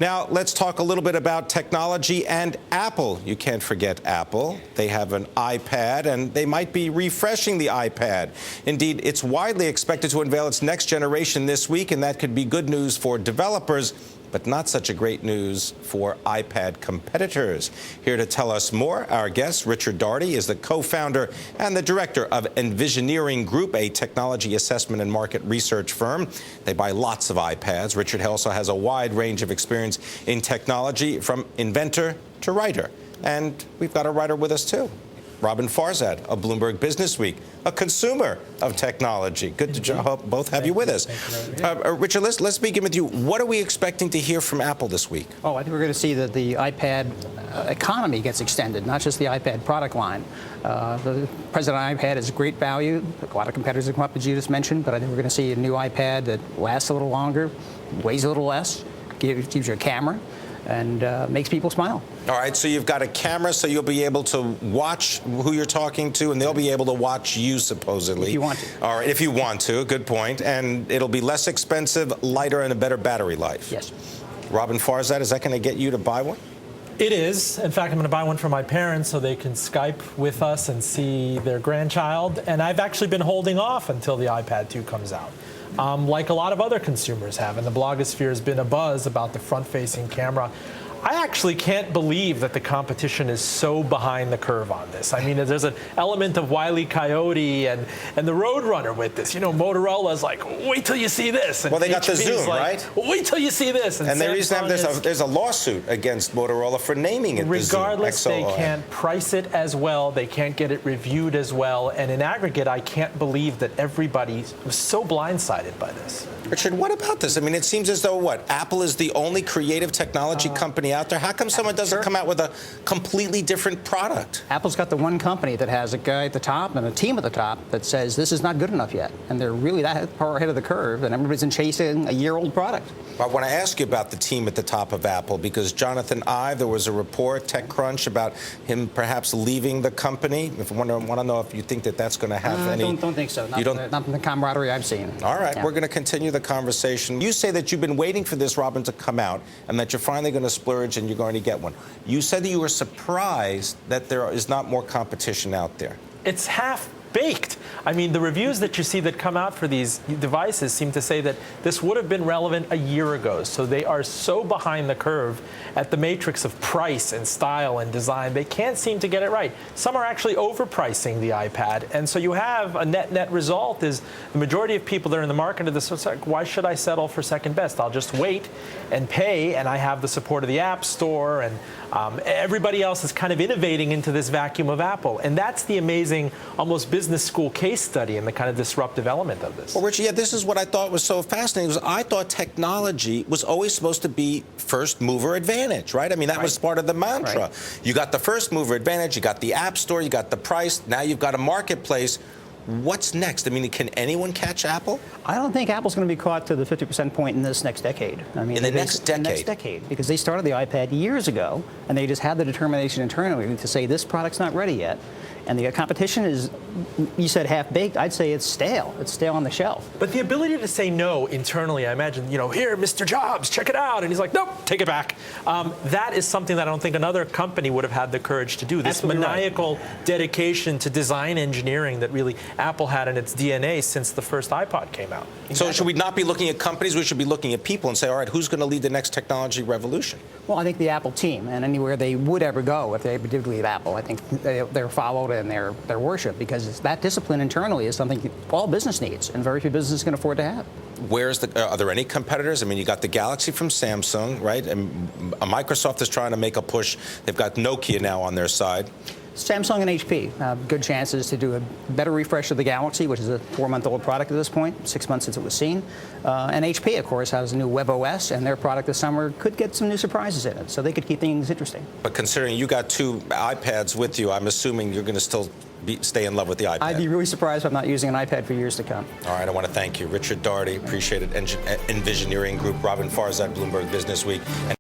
Now, let's talk a little bit about technology and Apple. You can't forget Apple. They have an iPad, and they might be refreshing the iPad. Indeed, it's widely expected to unveil its next generation this week, and that could be good news for developers, but not such a great news for iPad competitors. Here to tell us more, our guest, Richard Doherty, is the co-founder and the director of Envisioneering Group, a technology assessment and market research firm. They buy lots of iPads. Richard also has a wide range of experience in technology, from inventor to writer. And we've got a writer with us, too. Roben Farzad of Bloomberg Businessweek, a consumer of technology. Good to both have you with us. Richard, let's begin with you. What are we expecting to hear from Apple this week? Oh, I think we're going to see that the iPad economy gets extended, not just the iPad product line. The present iPad is great value. A lot of competitors have come up, as you just mentioned, but I think we're going to see a new iPad that lasts a little longer, weighs a little less, gives you a camera, and makes people smile. All right, so you've got a camera, so you'll be able to watch who you're talking to, and they'll be able to watch you, supposedly. If you want to. All right, if you want to, good point. And it'll be less expensive, lighter, and a better battery life. Yes. Roben Farzad, is that going to get you to buy one? It is. In fact, I'm going to buy one for my parents so they can Skype with us and see their grandchild. And I've actually been holding off until the iPad 2 comes out. Like a lot of other consumers have, and the blogosphere has been abuzz about the front-facing camera. I actually can't believe that the competition is so behind the curve on this. I mean, there's an element of Wile E. Coyote and the Roadrunner with this. You know, Motorola's like, wait till you see this. And well, they got the Zoom, like, right? Wait till you see this. And there is there's a lawsuit against Motorola for naming it regardless, the Zoom. They can't price it as well. They can't get it reviewed as well. And in aggregate, I can't believe that everybody was so blindsided by this. Richard, what about this? I mean, it seems as though, what, Apple is the only creative technology company out there? How come someone doesn't come out with a completely different product? Apple's got the one company that has a guy at the top and a team at the top that says this is not good enough yet. And they're really that far ahead of the curve, and everybody's chasing a year-old product. I want to ask you about the team at the top of Apple, because Jonathan Ive, there was a report, TechCrunch, about him perhaps leaving the company. I want to know if you think that that's going to have any... Don't think so. Not from the camaraderie I've seen. All right, yeah. We're going to continue the conversation. You say that you've been waiting for this, Roben, to come out, and that you're finally going to splurge and you're going to get one. You said that you were surprised that there is not more competition out there. It's half-baked. I mean, the reviews that you see that come out for these devices seem to say that this would have been relevant a year ago. So they are so behind the curve at the matrix of price and style and design, they can't seem to get it right. Some are actually overpricing the iPad. And so you have a net result is the majority of people that are in the market of this, it's like, why should I settle for second best? I'll just wait and pay, and I have the support of the App Store, and everybody else is kind of innovating into this vacuum of Apple. And that's the amazing, almost business school case study and the kind of disruptive element of this. Well, Richard, yeah, this is what I thought was so fascinating. Was I thought technology was always supposed to be first mover advantage, right? I mean, that was part of the mantra. Right. You got the first mover advantage, you got the App Store, you got the price, now you've got a marketplace. What's next? I mean, can anyone catch Apple? I don't think Apple's going to be caught to the 50% point in this next decade. I mean, in the next decade? In the next decade, because they started the iPad years ago, and they just had the determination internally to say this product's not ready yet. And the competition is, you said half-baked, I'd say it's stale. It's stale on the shelf. But the ability to say no internally, I imagine, you know, here, Mr. Jobs, check it out. And he's like, nope, take it back. That is something that I don't think another company would have had the courage to do. This Absolutely maniacal dedication to design engineering that really Apple had in its DNA since the first iPod came out. Exactly. So should we not be looking at companies? We should be looking at people and say, all right, who's going to lead the next technology revolution? Well, I think the Apple team, and anywhere they would ever go if they ever did leave Apple, I think they're followed and they're worshipped, because that discipline internally is something all business needs, and very few businesses can afford to have. Are there any competitors? I mean, you got the Galaxy from Samsung, right? And Microsoft is trying to make a push. They've got Nokia now on their side. Samsung and HP have good chances to do a better refresh of the Galaxy, which is a 4-month-old product at this point, 6 months since it was seen. And HP, of course, has a new WebOS, and their product this summer could get some new surprises in it, so they could keep things interesting. But considering you got 2 iPads with you, I'm assuming you're going to still stay in love with the iPad. I'd be really surprised if I'm not using an iPad for years to come. All right, I want to thank you. Richard Doherty, appreciate it. Envisioneering Group, Roben Farzad, Bloomberg Businessweek.